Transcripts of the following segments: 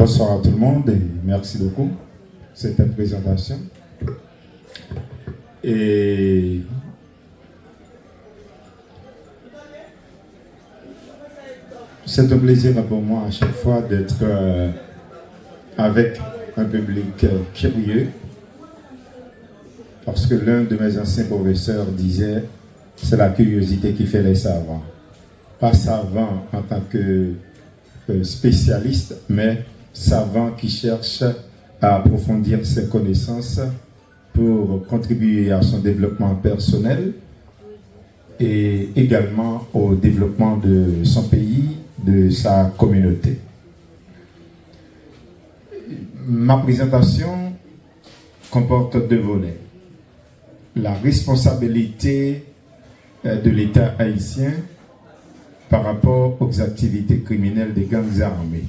Bonsoir à tout le monde et merci beaucoup pour cette présentation. Et c'est un plaisir pour moi à chaque fois d'être avec un public curieux, parce que l'un de mes anciens professeurs disait c'est la curiosité qui fait les savants. Pas savant en tant que spécialiste, mais savant qui cherche à approfondir ses connaissances pour contribuer à son développement personnel et également au développement de son pays, de sa communauté. Ma présentation comporte deux volets. La responsabilité de l'État haïtien par rapport aux activités criminelles des gangs armés.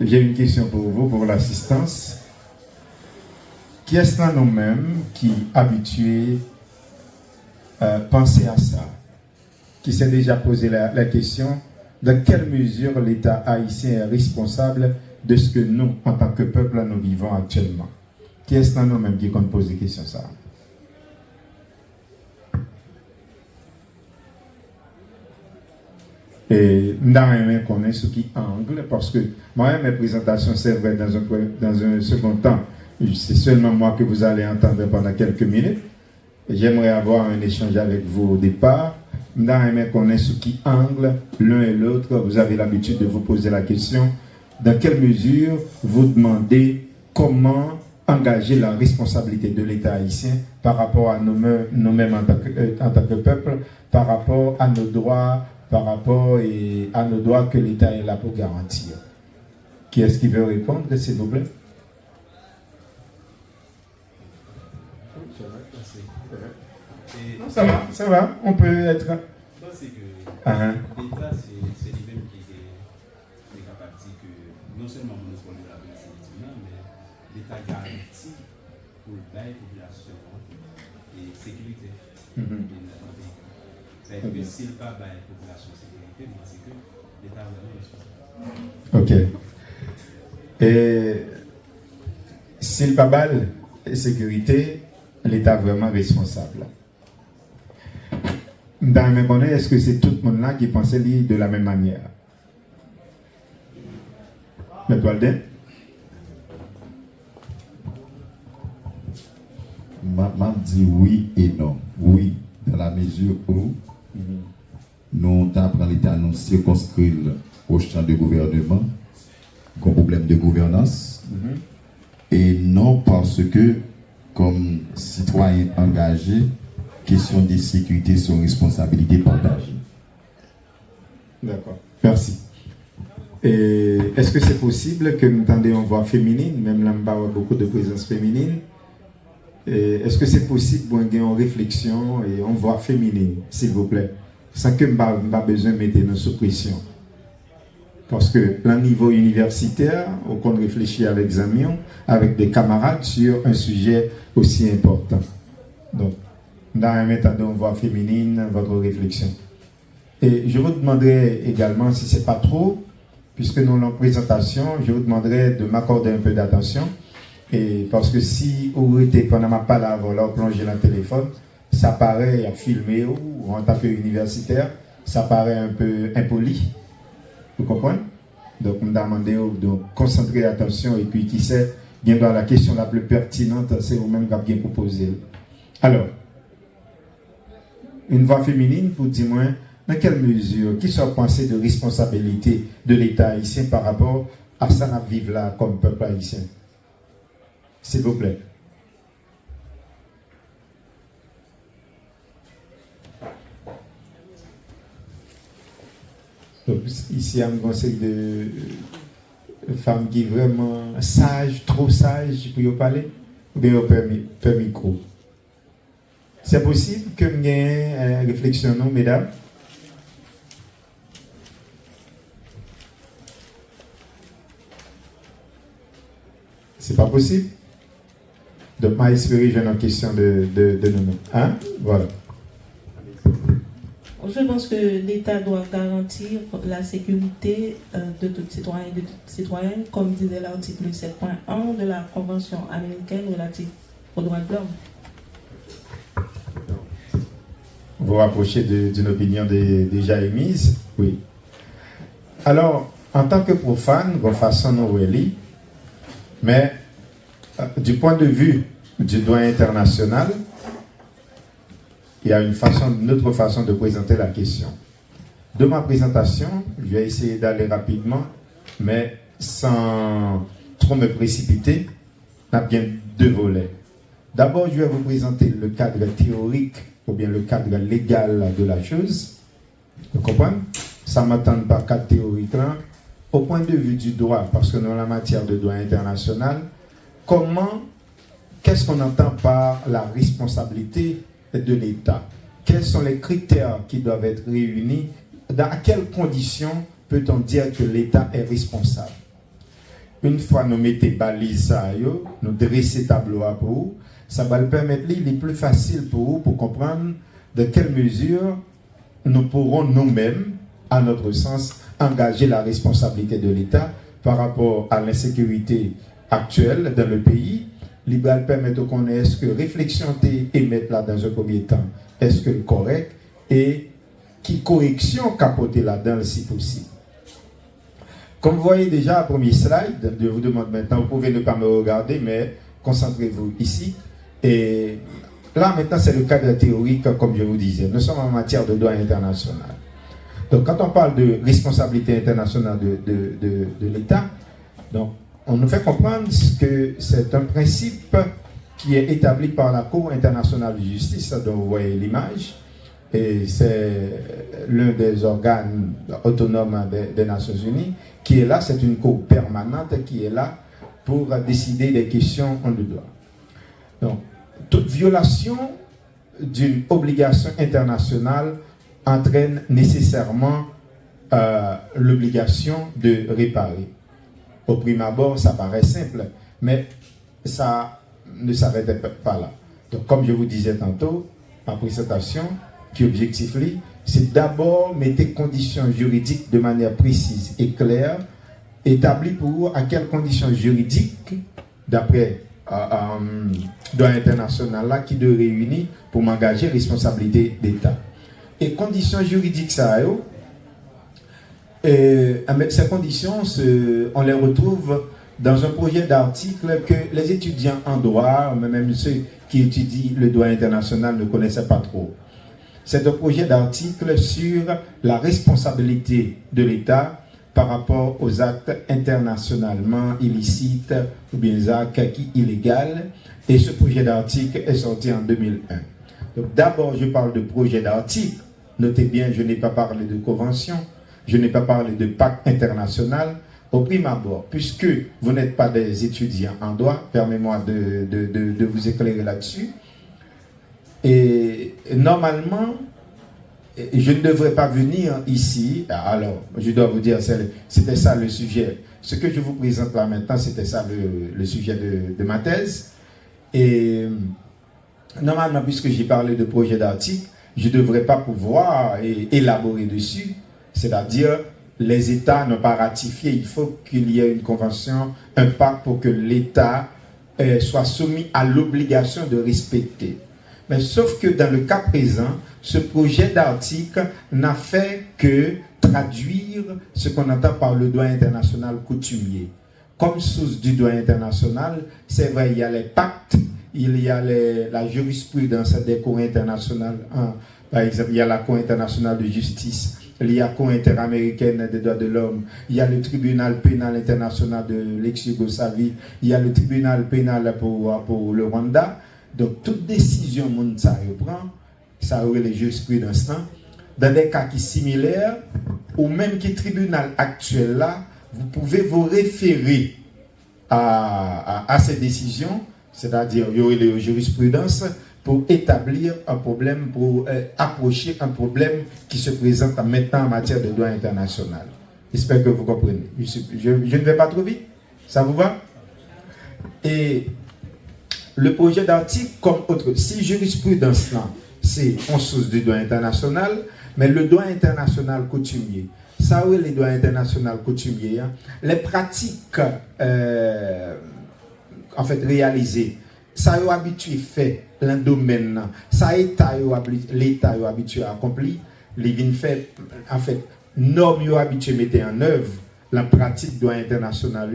J'ai une question pour vous, pour l'assistance. Qui est-ce là nous-mêmes qui habitués à penser à ça? Qui s'est déjà posé la question, dans quelle mesure l'État haïtien est responsable de ce que nous, en tant que peuple, nous vivons actuellement? Qui est-ce là nous-mêmes qui compte poser des questions ça? Et nous avons connaît ce qui angle, parce que moi, mes présentations, c'est vrai, dans un second temps, c'est seulement moi que vous allez entendre pendant quelques minutes. J'aimerais avoir un échange avec vous au départ. Nous avons connaît ce qui angle, l'un et l'autre. Vous avez l'habitude de vous poser la question, dans quelle mesure vous demandez comment engager la responsabilité de l'État haïtien par rapport à nous-mêmes en tant que peuple, par rapport à nos droits, par rapport à nos droits que l'État est là pour garantir. Qui est-ce qui veut répondre, s'il vous plaît? Non, ça va, on peut être... C'est que l'État, c'est lui-même qui est capable de dire que non seulement on respond de la politique, mais l'État garantit pour la population et sécurité. C'est-à-dire que s'il n'y a pas de population sécurité, c'est que l'État va responsable. Ok. Et s'il n'y a pas de sécurité, l'État est vraiment responsable. Dans mes connaissances, est-ce que c'est tout le monde là qui pensait de la même manière? Le Toaldin? M'a dit oui et non. Oui, dans la mesure où nous avons l'État nous circonscrire au champ de gouvernement, comme problème de gouvernance, et non parce que, comme citoyen engagé, question de sécurité sont responsabilité partagée. D'accord, merci. Et est-ce que c'est possible que nous entendions une voix féminine, même là, nous avons beaucoup de présence féminine? Est-ce que c'est possible pour une réflexion et une voix féminine, s'il vous plaît, sans que nous n'ayons pas besoin de mettre nos sous pression? Parce que, au niveau universitaire, on réfléchit avec Zamion, avec des camarades sur un sujet aussi important. Donc, dans un méthode de voix féminine, votre réflexion. Et je vous demanderai également, si ce n'est pas trop, puisque nous avons une présentation, je vous demanderai de m'accorder un peu d'attention. Et parce que si vous êtes pendant ma parole, là, plongé dans le téléphone, ça paraît à filmer ou en tant qu'universitaire, ça paraît un peu impoli. Vous comprenez? Donc, on m'a demandé de concentrer l'attention et puis qui sait, bien dans la question la plus pertinente, c'est vous-même qui avez bien proposé. Alors, une voix féminine pour dire moi, dans quelle mesure, qui sont pensées de responsabilité de l'État haïtien par rapport à ça à vivre là comme peuple haïtien? S'il vous plaît. Donc, ici, il y a un conseil de femmes qui sont vraiment sages, trop sages pour y parler, ou bien au micro. C'est possible que nous ayons une réflexion, non, mesdames? C'est pas possible? Donc, je espère que j'ai une question de nous. Hein? Voilà. Je pense que l'État doit garantir la sécurité de tout citoyen et de toute citoyenne, comme disait l'article 7.1 de la Convention américaine relative aux droits de l'homme. Vous rapprochez d'une opinion déjà émise? Oui. Alors, en tant que profane, de façon Noël, mais du point de vue du droit international, il y a une autre façon de présenter la question. De ma présentation, je vais essayer d'aller rapidement, mais sans trop me précipiter. On a bien deux volets. D'abord, je vais vous présenter le cadre théorique ou bien le cadre légal de la chose. Vous comprenez? Ça ne m'attend pas cadre théorique là. Au point de vue du droit, parce que dans la matière de droit international, qu'est-ce qu'on entend par la responsabilité de l'État? Quels sont les critères qui doivent être réunis? Dans quelles conditions peut-on dire que l'État est responsable? Une fois nous mettons balises, nous dressons tableau à vous, ça va le permettre, il est plus facile pour vous pour comprendre de quelle mesure nous pourrons nous-mêmes, à notre sens, engager la responsabilité de l'État par rapport à l'insécurité actuelle dans le pays. Il va permettre qu'on ait est-ce que réflexion et mettre là dans un premier temps, est-ce que correct et qui correction capoter là-dedans si possible. Comme vous voyez déjà, premier slide, je vous demande maintenant, vous pouvez ne pas me regarder, mais concentrez-vous ici. Et là, maintenant, c'est le cadre théorique, comme je vous disais. Nous sommes en matière de droit international. Donc, quand on parle de responsabilité internationale de l'État, donc, on nous fait comprendre que c'est un principe qui est établi par la Cour internationale de justice, dont vous voyez l'image, et c'est l'un des organes autonomes des Nations Unies, qui est là, c'est une cour permanente qui est là pour décider des questions en droit. Donc, toute violation d'une obligation internationale entraîne nécessairement l'obligation de réparer. Au prime abord, ça paraît simple, mais ça ne s'arrête pas là. Donc, comme je vous disais tantôt, en présentation, qui objectif, c'est d'abord mettre des conditions juridiques de manière précise et claire, établies pour à quelles conditions juridiques, d'après droit international là, qui doit réunir pour m'engager responsabilité d'État. Et conditions juridiques, ça ces conditions, on les retrouve dans un projet d'article que les étudiants en droit, même ceux qui étudient le droit international, ne connaissaient pas trop. C'est un projet d'article sur la responsabilité de l'État par rapport aux actes internationalement illicites ou bien actes illégaux. Et ce projet d'article est sorti en 2001. Donc d'abord, je parle de projet d'article. Notez bien, je n'ai pas parlé de convention, je n'ai pas parlé de pacte international. Au prime abord, puisque vous n'êtes pas des étudiants en droit, permettez-moi de vous éclairer là-dessus. Et normalement, je ne devrais pas venir ici. Alors, je dois vous dire, c'était ça le sujet. Ce que je vous présente là maintenant, c'était ça le sujet de ma thèse. Et normalement, puisque j'ai parlé de projet d'article, je ne devrais pas pouvoir élaborer dessus. C'est-à-dire, les États n'ont pas ratifié. Il faut qu'il y ait une convention, un pacte pour que l'État soit soumis à l'obligation de respecter. Mais sauf que dans le cas présent, ce projet d'article n'a fait que traduire ce qu'on entend par le droit international coutumier. Comme source du droit international, c'est vrai, il y a les pactes, il y a la jurisprudence des cours internationales. Par exemple, il y a la Cour internationale de justice, il y a la Cour interaméricaine des droits de l'homme, il y a le tribunal pénal international de l'ex-Yougoslavie, il y a le tribunal pénal pour le Rwanda. Donc, toute décision que ça reprend, ça aurait les jurisprudences dans des cas qui sont similaires, ou même qui tribunal actuel là, vous pouvez vous référer à ces décisions, c'est-à-dire il y aurait les jurisprudences pour établir un problème, pour approcher un problème qui se présente maintenant en matière de droit international. J'espère que vous comprenez. Je ne vais pas trop vite. Ça vous va? Et le projet d'article, comme autre, si jurisprudence là, c'est en source du droit international, Mais le droit international coutumier, ça oui, les droits internationaux coutumiers, hein, les pratiques en fait réalisées, ça est habitué fait dans le domaine, ça l'État est habitué à accomplir, les vins fait en fait normes habitué à mettre en œuvre la pratique droit international,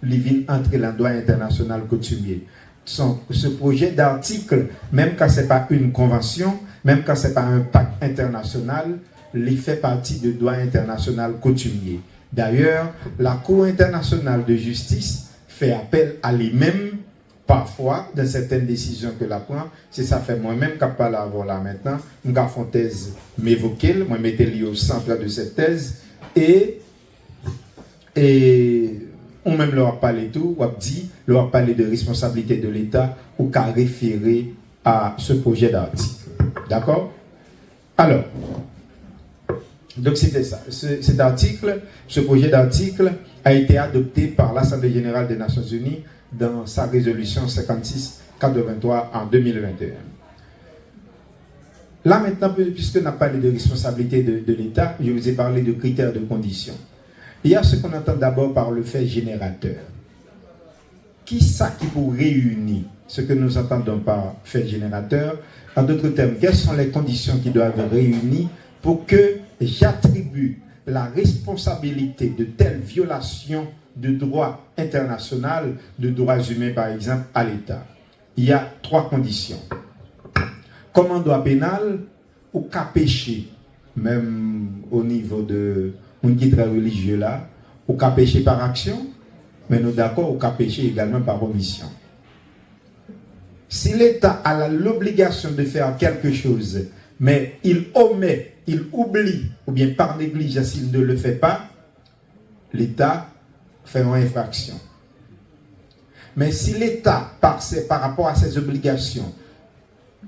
les vins entrer dans le droit international coutumier. Ce projet d'article, même quand ce n'est pas une convention, même quand ce n'est pas un pacte international, il fait partie du droit international coutumier. D'ailleurs, la Cour internationale de justice fait appel à lui-même, parfois, dans certaines décisions que la prend. C'est ça fait moi-même qui parle avant là maintenant. Je vais faire une thèse m'évoquer, moi mettre lié au centre de cette thèse et on même leur parler tout, ou dit, leur parler de responsabilité de l'État ou qu'à référer à ce projet d'article. D'accord? Alors, donc c'était ça. Cet article, ce projet d'article a été adopté par l'Assemblée générale des Nations Unies dans sa résolution 56-83 en 2021. Là maintenant, puisque on a parlé de responsabilité de l'État, je vous ai parlé de critères de conditions. Il y a ce qu'on entend d'abord par le fait générateur. Qui ça qui pour réunir ce que nous entendons par fait générateur? En d'autres termes, quelles sont les conditions qui doivent être réunies pour que j'attribue la responsabilité de telle violation de droit international, de droits humains par exemple, à l'État? Il y a 3 conditions. Comme en droit pénal, ou cas péché, même au niveau de un qui est très religieux là, ou cas péché par action, mais nous d'accord, ou cas péché également par omission. Si l'État a l'obligation de faire quelque chose, mais il omet, il oublie, ou bien par négligence, il ne le fait pas, l'État fait une infraction. Mais si l'État, par rapport à ses obligations,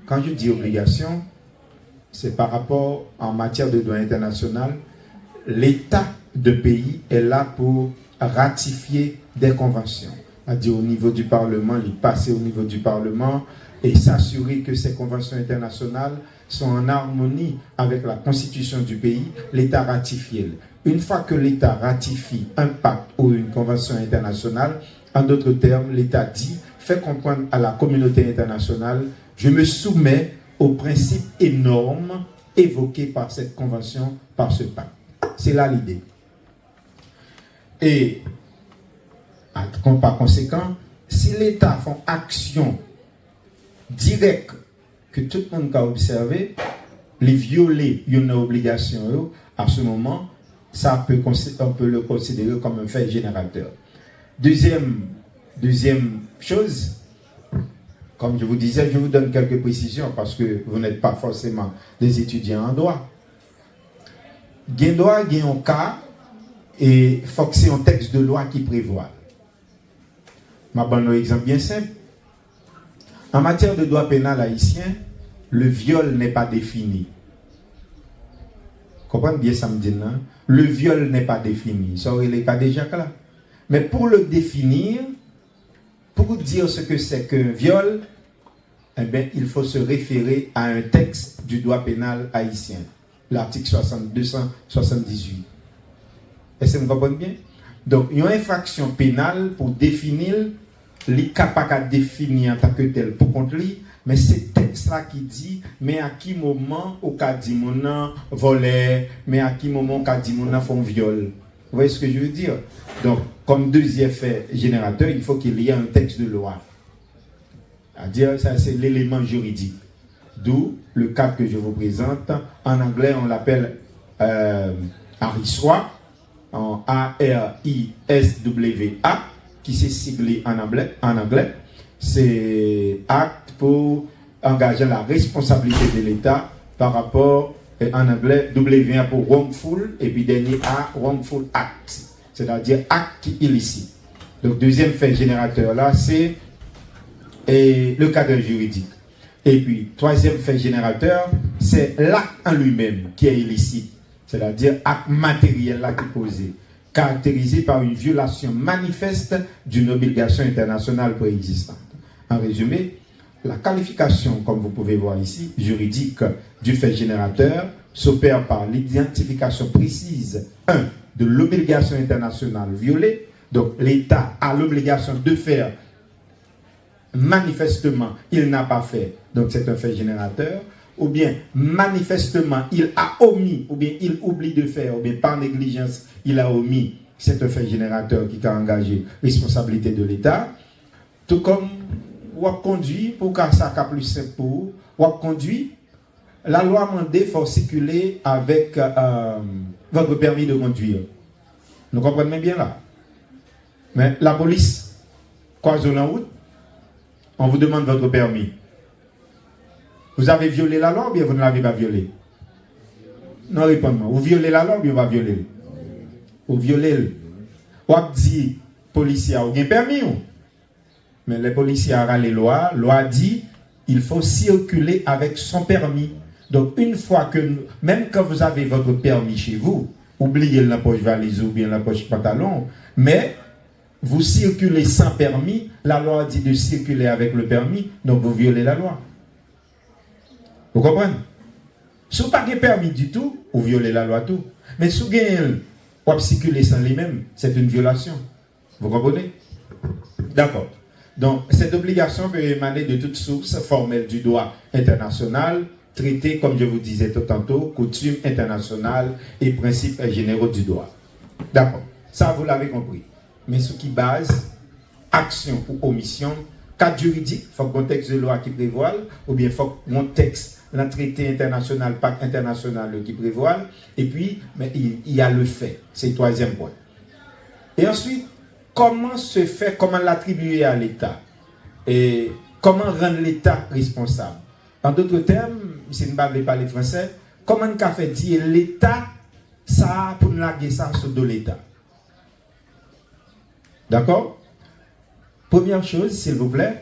quand je dis obligation, c'est par rapport en matière de droit international, l'État de pays est là pour ratifier des conventions. C'est-à-dire au niveau du Parlement, il passe au niveau du Parlement et s'assurer que ces conventions internationales sont en harmonie avec la constitution du pays, l'État ratifie. Une fois que l'État ratifie un pacte ou une convention internationale, en d'autres termes, l'État dit, fait comprendre à la communauté internationale, je me soumets aux principes et normes évoqués par cette convention, par ce pacte. C'est là l'idée. Et par conséquent, si l'État fait action directe que tout le monde a observé, les violer une obligation, à ce moment, on peut le considérer comme un fait générateur. Deuxième chose, comme je vous disais, je vous donne quelques précisions parce que vous n'êtes pas forcément des étudiants en droit. Il y a un cas et il faut que c'est un texte de loi qui prévoit. Je vais donner un exemple bien simple. En matière de droit pénal haïtien, le viol n'est pas défini. Comprenez bien ça me dit, non? Le viol n'est pas défini. Ça aurait les cas déjà là. Mais pour le définir, pour dire ce que c'est qu'un viol, eh bien, il faut se référer à un texte du droit pénal haïtien, l'article 278. Est-ce que vous comprenez bien? Donc, il y a une infraction pénale pour définir, il n'est pas définir en tant que tel pour contre lui, mais c'est texte-là qui dit, mais à qui moment au cas dit mon nom volé, mais à qui moment au cas dit mon nom font viol. Vous voyez ce que je veux dire? Donc, comme deuxième fait générateur, il faut qu'il y ait un texte de loi. C'est-à-dire, ça c'est l'élément juridique. D'où le cas que je vous présente. En anglais, on l'appelle ARISWA, en A-R-I-S-W-A, qui s'est siglé en anglais. C'est acte pour engager la responsabilité de l'État par rapport, en anglais, W pour wrongful, et puis dernier A, wrongful act, c'est-à-dire acte illicite. Donc, deuxième fait générateur là, c'est le cadre juridique. Et puis, troisième fait générateur, c'est l'acte en lui-même qui est illicite, c'est-à-dire acte matériel là qui est posé, caractérisé par une violation manifeste d'une obligation internationale préexistante. En résumé, la qualification, comme vous pouvez voir ici, juridique du fait générateur s'opère par l'identification précise, 1, de l'obligation internationale violée. Donc l'État a l'obligation de faire, manifestement, il n'a pas fait, donc c'est un fait générateur, ou bien manifestement, il a omis, ou bien il oublie de faire, ou bien par négligence, il a omis, c'est un fait générateur qui a engagé responsabilité de l'État. Tout comme, ou a conduit, pour que ça soit plus simple pour ou a conduit, la loi a demandé faut circuler avec votre permis de conduire. Nous comprenons bien là. Mais la police croise la route, on vous demande votre permis. Vous avez violé la loi ou bien vous ne l'avez pas violé? Non, répondez-moi. Vous violez la loi ou bien vous avez violé? Vous violez. Vous avez dit, policier, vous avez un permis? Mais les policiers ont les lois. Loi dit, il faut circuler avec son permis. Donc, une fois que, même quand vous avez votre permis chez vous, oubliez la poche valise ou bien la poche pantalon, mais vous circulez sans permis, la loi dit de circuler avec le permis, donc vous violez la loi. Vous comprenez? Si vous n'avez pas de permis du tout, vous violez la loi tout. Mais si vous avez circuler sans lui-même, c'est une violation. Vous comprenez? D'accord. Donc, cette obligation peut émaner de toute source formelle du droit international, traité, comme je vous disais tout tantôt, coutumes internationales et principes généraux du droit. D'accord. Ça, vous l'avez compris. Mais ce qui base, action ou omission, cadre juridique, il faut un texte de loi qui prévoit, ou bien il faut un texte, un traité international, pacte international qui prévoit, et puis mais il y a le fait, c'est le troisième point. Et ensuite, comment se fait, comment l'attribuer à l'État? Et comment rendre l'État responsable? En d'autres termes, si vous ne parlez pas le français, comment on fait dire l'État, ça, pour nous laguer ça sur de l'État? D'accord? Première chose, s'il vous plaît,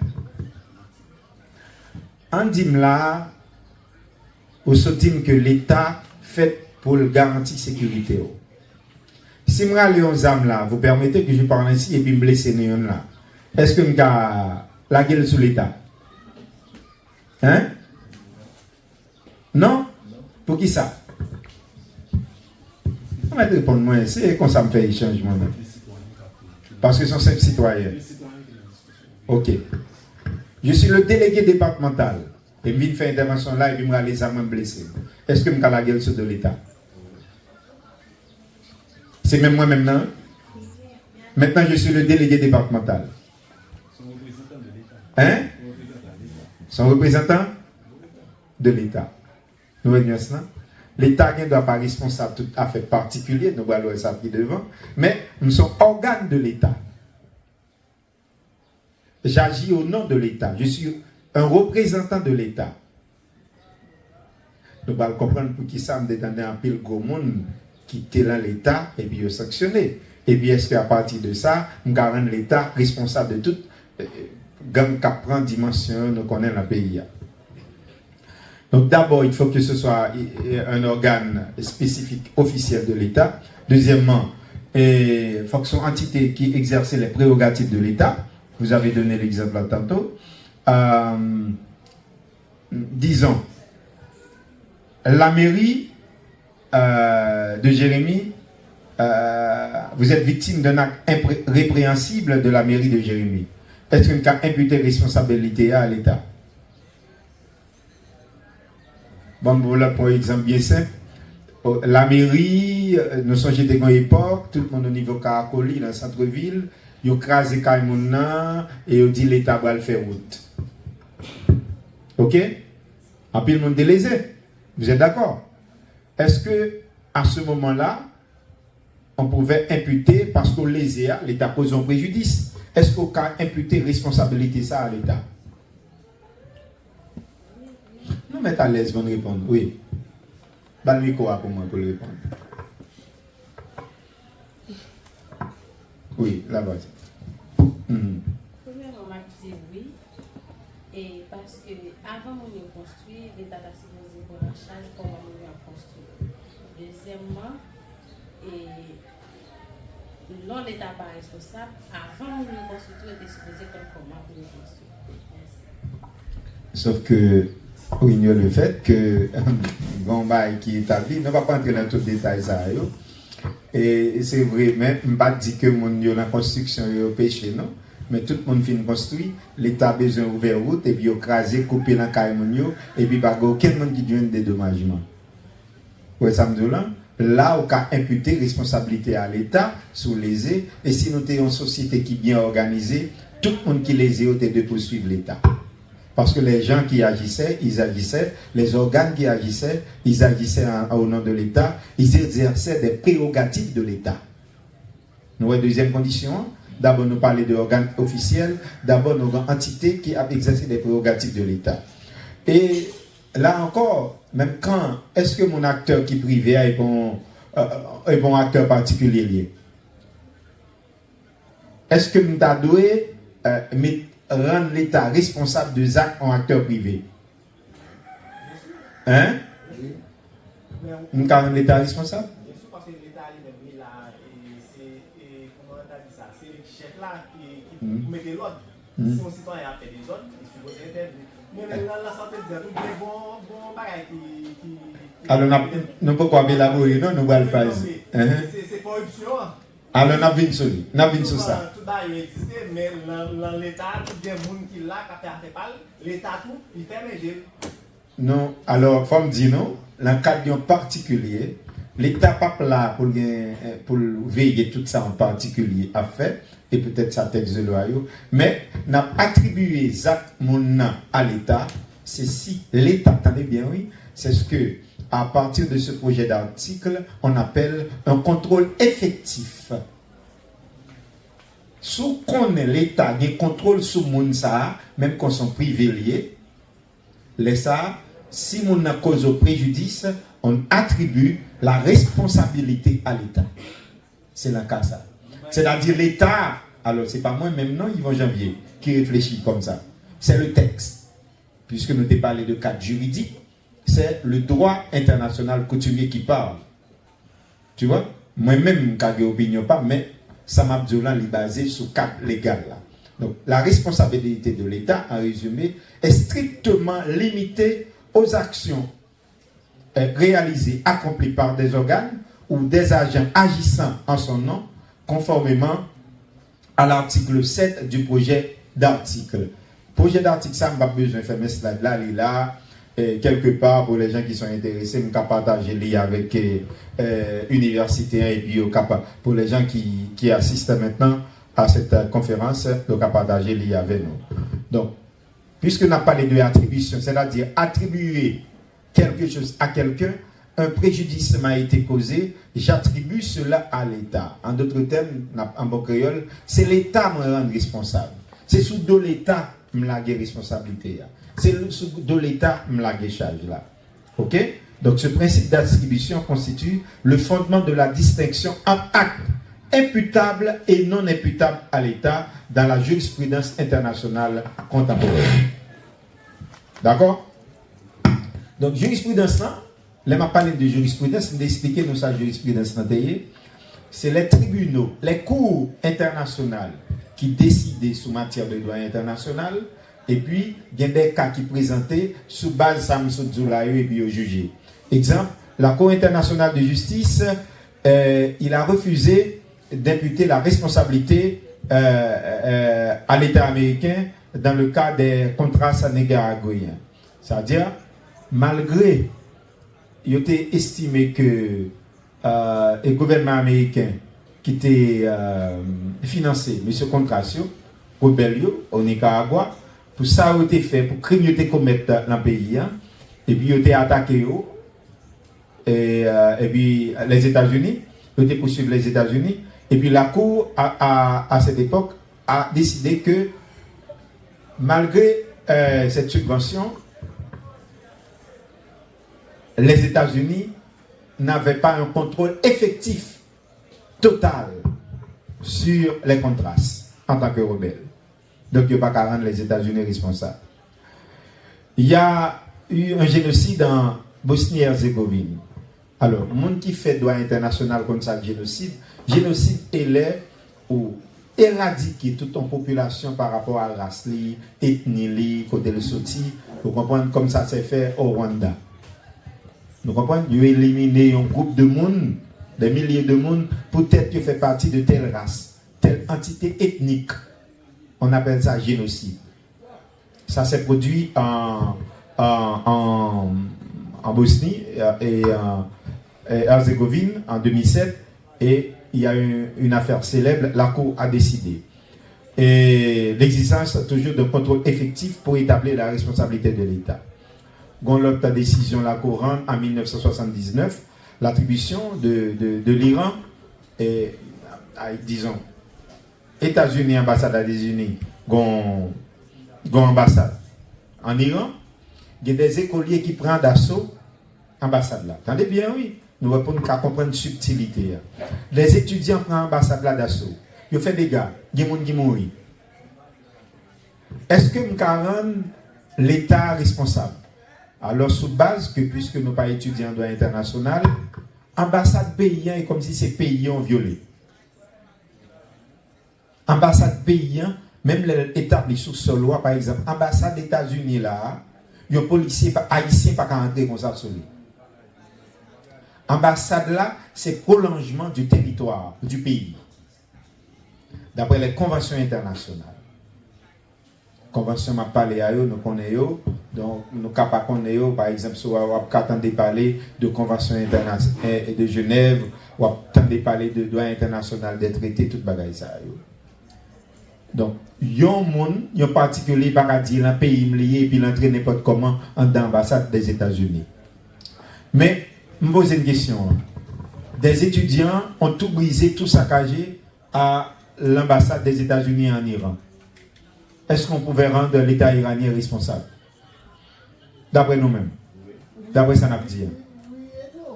on dit là, ou se dit que l'État fait pour garantir la sécurité. Si je vais aux âmes là, vous permettez que je parle ainsi et puis me blesser là. Est-ce que je vais la gueule sur l'État? Hein? Non? Pour qui ça? On va répondre moi, c'est comme ça me fait échange moi-même. Parce que ce sont 5 citoyens. Ok. Je suis le délégué départemental. Et je viens faire une intervention là et puis je vais les âmes blessés. Est-ce que je vais la gueule sur de l'État? C'est même moi maintenant. Maintenant, je suis le délégué départemental. Hein? Son représentant de l'État. Nous voyons ça. L'État ne doit pas être responsable de tout affaire particulière, nous allons ça qui devant, mais nous sommes organes de l'État. J'agis au nom de l'État. Je suis un représentant de l'État. Nous allons comprendre pour qui ça me détendait un pile gros monde qui était dans l'État et puis sanctionné. Et puis est-ce qu'à partir de ça, nous garantissons l'État responsable de toute gang qui prend dimension, nous connaissons le pays. Donc d'abord, il faut que ce soit un organe spécifique officiel de l'État. Deuxièmement, il faut que ce soit une entité qui exerce les prérogatives de l'État. Vous avez donné l'exemple tantôt. Disons, la mairie de Jérémie, vous êtes victime d'un acte répréhensible de la mairie de Jérémie. Est-ce qu'on peut imputer responsabilité à l'État? Bon, voilà pour exemple bien simple. La mairie, nous sommes à une époque, tout le monde au niveau Caracoli, dans le centre-ville, ils ont crasé Kaimouna et ils ont dit l'État va le faire route. Ok? En plus, le monde délaisé. Vous êtes d'accord? Est-ce que à ce moment-là, on pouvait imputer, parce qu'on lésé, l'État cause un préjudice, est-ce qu'on peut imputer responsabilité ça à l'État? Non, mais à l'aise, bonne répondre. Oui. Ban micro pour moi pour le répondre. Oui, là-bas. Premièrement, je dis oui. Et parce que avant de construire, l'État a supposé prendre en charge comment on a construit. Deuxièmement, non, l'État n'est pas responsable. Avant de construire, il était supposé comme comment on construire. Sauf que ou ignore le fait que bon bail qui est établi, ne va pas entrer dans tout détail ça yo. Et c'est vrai, mais je ne pas dire que mon yo la construction est péché non, mais tout le monde finit construit, l'État a besoin ouvrir route et puis écraser, couper la caille mon yo et puis pas aucun monde qui donne des dédommagements. Ouais, ça me dit là, on a imputé responsabilité à l'État sur lésé, et si nous avons une société qui est bien organisée, tout le monde qui lésé est de poursuivre l'État. Parce que les gens qui agissaient, ils agissaient, les organes qui agissaient, ils agissaient au nom de l'État, ils exerçaient des prérogatives de l'État. Nous avons deuxième condition, d'abord nous parler d'organes officiels, d'abord nous avons entités qui ont exercé des prérogatives de l'État. Et là encore, même quand est-ce que mon acteur qui est privé est bon acteur particulier? Est-ce que nous avons doué rendre l'État responsable des actes en acteur privé? Hein? Nous avons l'État responsable? Bien sûr, parce que l'État lui-même, là, c'est comment on a dit ça? C'est le chef là qui met l'ordre. Si un citoyen a fait des ordres, il est supposé intervenir. Mais la santé de tout les bons bagages qui. Alors, nous ne pouvons pas élaborer, non, nous allons le faire. C'est corruption. Alors, nous avons sur ça. Tout ça existe, mais dans l'État, tout le monde qui l'a, qui a fait parler, l'État tout, il fait méger. Non, alors, il faut me dire, non, dans le cadre particulier, l'État n'est pas là pour veiller tout ça en particulier à faire, et peut-être ça texte de loi, mais n'a attribué ça à l'État, c'est si l'État, attendez bien, oui, c'est ce que, à partir de ce projet d'article, on appelle un contrôle effectif. Sous qu'on est l'État, il y a un contrôle sur moun ça, même quand sont privés, les ça, si moun a cause au préjudice, on attribue la responsabilité à l'État. C'est le cas ça. C'est-à-dire l'État, alors c'est pas moi même non, Yvon Janvier, qui réfléchit comme ça. C'est le texte. Puisque nous avons parlé de cadre juridique, c'est le droit international coutumier qui parle. Tu vois? Moi-même, je n'ai opinion pas, mais Sam Abdoulan est basé sur cadre légal. Là. Donc, la responsabilité de l'État, en résumé, est strictement limitée aux actions réalisées, accomplies par des organes ou des agents agissant en son nom, conformément à l'article 7 du projet d'article. Projet d'article, ça m'a besoin de faire mes slides là, là, quelque part pour les gens qui sont intéressés, je vais partager les avec universitaires et puis pour les gens qui assistent maintenant à cette conférence, je vais partager les avec nous. Donc, puisque nous avons parlé de attribution, c'est-à-dire attribuer quelque chose à quelqu'un, un préjudice m'a été causé, j'attribue cela à l'État. En d'autres termes, en bon créole, c'est l'État qui me rend responsable. C'est sous de l'État qui me la responsabilité. C'est sous de l'État qui me la charge là. OK? Donc ce principe d'attribution constitue le fondement de la distinction entre actes imputables et non imputables à l'État dans la jurisprudence internationale contemporaine. D'accord? Donc jurisprudence là, là, je parle de jurisprudence, je vais expliquer nous sa jurisprudence. C'est les tribunaux, les cours internationales qui décident sous matière de droit international, et puis il y a des cas qui présentés sous base de Samson Zoulayo et puis jugé. Exemple, la Cour internationale de justice, il a refusé d'imputer la responsabilité à l'État américain dans le cas des contrats nicaraguayens. C'est-à-dire, malgré il a été estimé que le gouvernement américain qui était financé M. Contrasio, Rebellio, au Nicaragua, pour ça a été fait, pour crime été commis dans le pays, hein, et puis il a été attaqué, et puis les États-Unis, il a été poursuivi les États-Unis, et puis la Cour, à cette époque, a décidé que malgré cette subvention, les États-Unis n'avaient pas un contrôle effectif, total, sur les contrats en tant que rebelles. Donc, il n'y a pas qu'à rendre les États-Unis responsables. Il y a eu un génocide en Bosnie-Herzégovine. Alors, le monde qui fait droit international comme ça, génocide est là où éradiquer toute une population par rapport à la race, l'ethnie, côté le sorti. Vous comprenez comme ça s'est fait au Rwanda. Vous comprenez? Ils ont éliminé un groupe de monde, des milliers de monde, peut-être qui fait partie de telle race, telle entité ethnique. On appelle ça génocide. Ça s'est produit en Bosnie et Herzégovine en 2007 et il y a eu une affaire célèbre, la Cour a décidé. Et l'existence toujours d'un contrôle effectif pour établir la responsabilité de l'État. Dans l'autre décision, la Cour rend en 1979 l'attribution de l'Iran et, disons, États-Unis, ambassade des États-Unis, ambassade en Iran, il y a des écoliers qui prennent d'assaut l'ambassade là. Attendez bien, oui. Nous répondons qu'à comprendre subtilité. Les étudiants prennent l'ambassade là d'assaut. Ils font des gars, il y a des gens qui mourent. Est-ce que nous rendons l'État responsable? Alors, sous base que, puisque nous pas étudiants en droit international, ambassade paysan est comme si ces pays ont violé. Ambassade paysan, même l'établi sous ce loi, par exemple, ambassade des États-Unis là, il y a un policier haïtien pas qu'à entrer comme ça sur lui. Ambassade là, c'est prolongement du territoire, du pays. D'après les conventions internationales. Convention m'a parlé à eux, nous connaissons, donc nous capables connaissons, par exemple, si on attendait parler de convention internationale de Genève, ou attendait parler de droit international des traités, tout bagaille ça. Donc, il y a un monde, il y a un particulier, par à dire, un pays lié, et puis l'entrer n'importe comment en l'ambassade des États-Unis. Mais, je me pose une question. Des étudiants ont tout brisé, tout saccagé à l'ambassade des États-Unis en Iran. Est-ce qu'on pouvait rendre l'État iranien responsable? D'après nous-mêmes. D'après ça, n'a pas dit.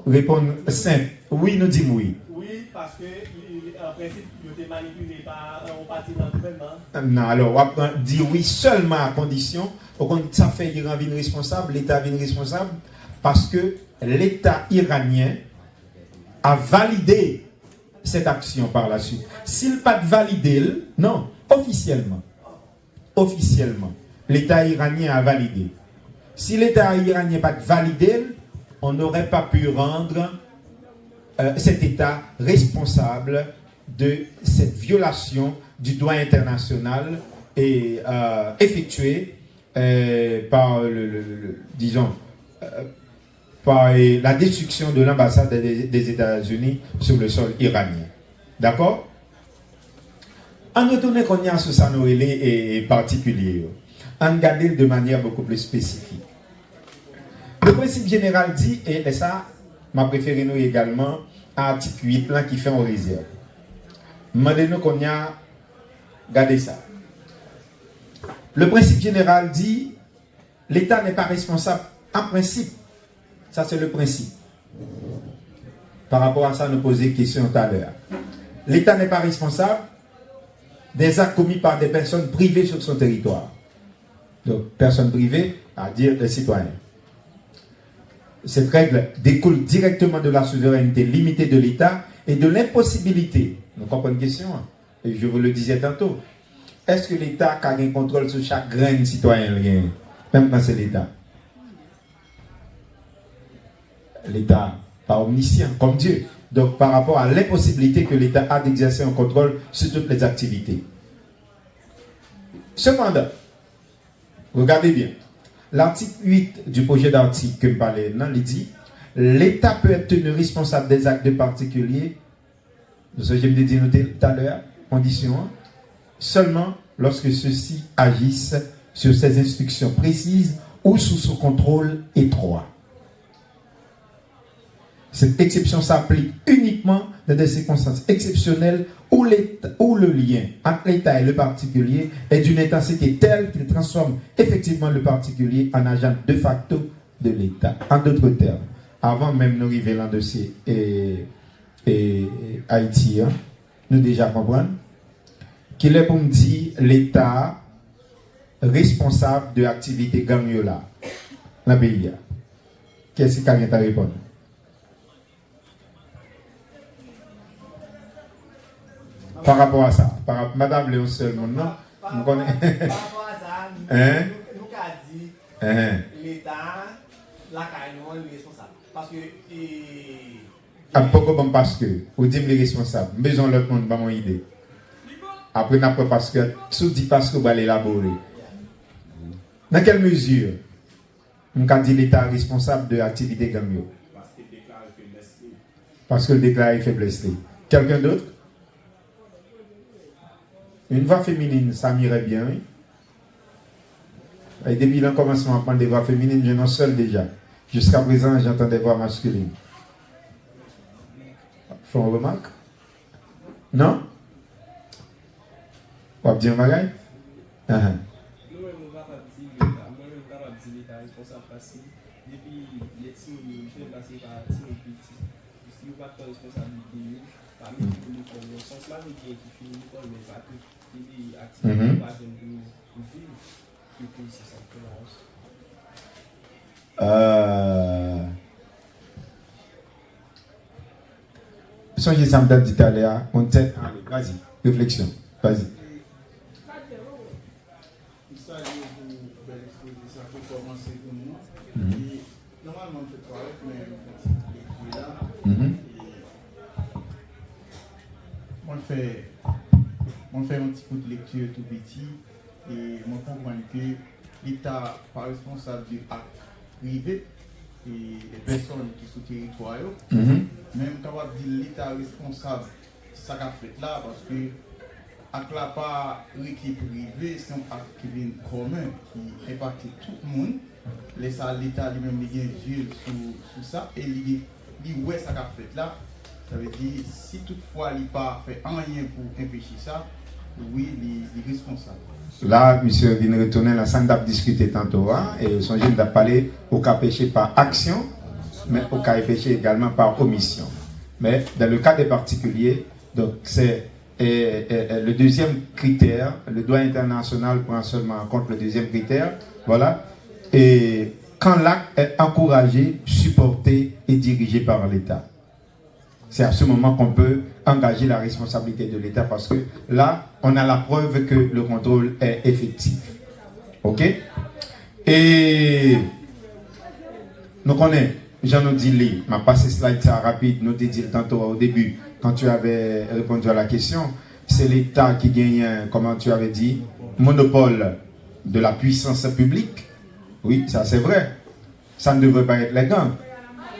Répondre simple. Oui, nous disons oui. Oui, parce que, en principe, il était manipulé par un parti dans le gouvernement. Non, alors, on va dire oui seulement à condition, pour que ça fait l'Iran vienne responsable, l'État vienne responsable, parce que l'État iranien a validé cette action par la suite. S'il n'a pas validé, non, officiellement, l'État iranien a validé. Si l'État iranien n'a pas validé, on n'aurait pas pu rendre cet État responsable de cette violation du droit international et effectuée par par la destruction de l'ambassade des États-Unis sur le sol iranien. D'accord? En retournant qu'on y a sur ça et particulier, en regarder de manière beaucoup plus spécifique. Le principe général dit, et ça, m'a préféré nous également, à l'article 8 là, qui fait en réserve. Demandez-nous qu'on y a regardé ça. Le principe général dit, l'État n'est pas responsable en principe. Ça, c'est le principe. Par rapport à ça, nous poser une question tout à l'heure. L'État n'est pas responsable des actes commis par des personnes privées sur son territoire. Donc, personnes privées, à dire des citoyens. Cette règle découle directement de la souveraineté limitée de l'État et de l'impossibilité. Nous comprenons une question, et je vous le disais tantôt. Est-ce que l'État a un contrôle sur chaque grain de citoyen, même quand c'est l'État? L'État, pas omniscient, comme Dieu. Donc, par rapport à l'impossibilité que l'État a d'exercer un contrôle sur toutes les activités. Cependant, regardez bien, l'article 8 du projet d'article que je parlais, il dit l'État peut être tenu responsable des actes de particuliers, de ce que je me dit tout à l'heure, condition, seulement lorsque ceux-ci agissent sur ses instructions précises ou sous son contrôle étroit. Cette exception s'applique uniquement dans des circonstances exceptionnelles où le lien entre l'État et le particulier est d'une intensité telle qu'il transforme effectivement le particulier en agent de facto de l'État. En d'autres termes, avant même de arriver dans le dossier et Haïti, nous déjà comprenons qu'il est pour me dire l'État responsable de l'activité gagnola dans le pays. Qu'est-ce qu'il y a à répondre? Par rapport à ça, Madame Léon seulement, non? Par rapport à ça, nous avons dit l'État, la carrière est responsable. Parce que. Pourquoi parce que, vous dites les responsables, besoin de l'autre monde, pas mon idée. Après, n'après parce que, si vous dites parce que vous allez élaborer. Dans quelle mesure, on dit l'État responsable de l'activité gang? Parce que le déclaré faiblesse. Quelqu'un d'autre? Une voix féminine, ça m'irait bien, oui. Et depuis le commencement à prendre des voix féminines, je n'en seul déjà. Jusqu'à présent, j'entends des voix masculines. Font remarque? Non? On va dire Magaï? Nous, on va pas dire l'État responsable parce que depuis les petits, je vais passer par les petits. Si vous n'avez pas de responsabilité, parmi nous, au sens là, nous qui finissons l'école, mais pas tout. Il y a des activités qui vont vivre. Et puis, c'est ça que Songez ça me dit tout à l'heure, on tête. Allez, vas-y, réflexion, vas-y. Normalement, on fait travail, mais on fait un petit coup de lecture tout petit et on comprend que l'État n'est pas responsable du acte privé et les personnes qui sont sur le territoire. Même quand on dit l'État responsable, ça qu'a fait là parce que l'acte là pas l'équipe privée, c'est un acte qui vient commun, qui impacte tout le monde. L'État lui-même il yeux sur ça et il ouais ça qu'a fait là. Ça veut dire si toutefois il n'a pas fait rien pour empêcher ça, oui, il est responsable. Là, monsieur vient de retourner la salle d'app discuter tantôt, et son jeune d'app parler au cas péché par action, mais au cas péché également par omission. Mais dans le cas des particuliers, donc c'est le deuxième critère, le droit international prend seulement en compte le deuxième critère, voilà. Et quand l'acte est encouragé, supporté et dirigé par l'État. C'est à ce moment qu'on peut engager la responsabilité de l'État parce que là, on a la preuve que le contrôle est effectif. Ok? Et nous connaissons, Jean nous dit, m'a passé slide ça rapide, nous te dit tantôt au début, quand tu avais répondu à la question, c'est l'État qui gagne, comment tu avais dit, monopole de la puissance publique. Oui, ça c'est vrai. Ça ne devrait pas être les gangs.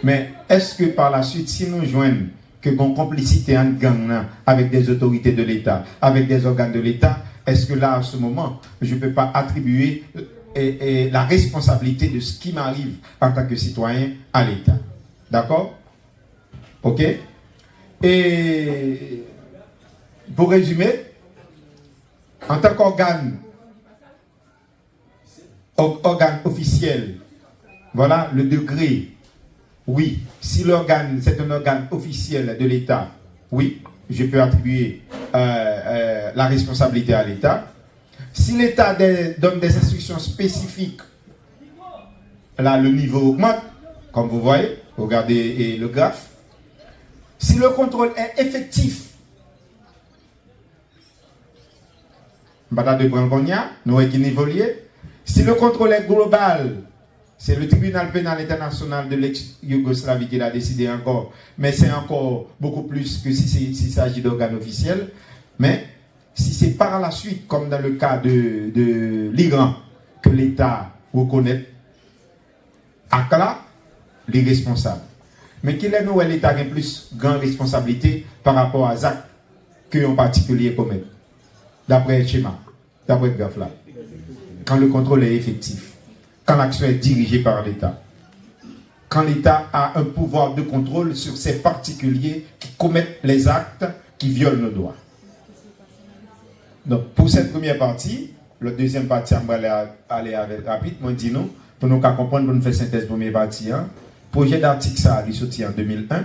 Mais est-ce que par la suite, si nous joignons que bon complicité en gang avec des autorités de l'État, avec des organes de l'État, est-ce que là, à ce moment, je ne peux pas attribuer la responsabilité de ce qui m'arrive en tant que citoyen à l'État? D'accord? Ok? Et pour résumer, en tant qu'organe officiel, voilà le degré. Oui, si l'organe, c'est un organe officiel de l'État, oui, je peux attribuer la responsabilité à l'État. Si l'État donne des instructions spécifiques, là, le niveau augmente, comme vous voyez, regardez le graphe. Si le contrôle est effectif, si le contrôle est global, c'est le tribunal pénal international de l'ex-Yougoslavie qui l'a décidé encore. Mais c'est encore beaucoup plus que s'il s'agit d'organes officiels. Mais si c'est par la suite, comme dans le cas de l'Iran, que l'État reconnaît ACLA, les responsables. Mais qu'il est nous, l'État a une plus grande responsabilité par rapport à actes qu'en particulier commettent. D'après le schéma, d'après le graphe là. Quand le contrôle est effectif. Quand l'action est dirigée par l'État. Quand l'État a un pouvoir de contrôle sur ces particuliers qui commettent les actes qui violent nos droits. Donc, pour cette première partie, la deuxième partie, on va aller avec rapide, moi dis nous, pour nous comprendre, pour nous faire synthèse première partie. Projet d'article ça, il sorti en 2001,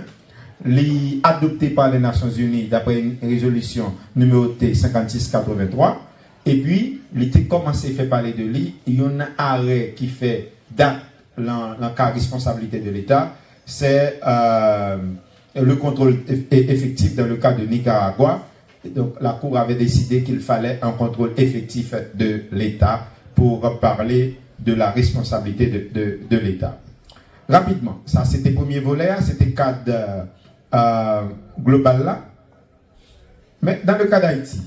il adopté par les Nations Unies d'après une résolution numéro T 5683. Et puis, l'été commencé à faire parler de lui. Il y a un arrêt qui fait date dans cas responsabilité de l'État. C'est le contrôle effectif dans le cas de Nicaragua. Et donc la Cour avait décidé qu'il fallait un contrôle effectif de l'État pour parler de la responsabilité de l'État. Rapidement, ça c'était le premier volet, c'était cadre global là. Mais dans le cas d'Haïti,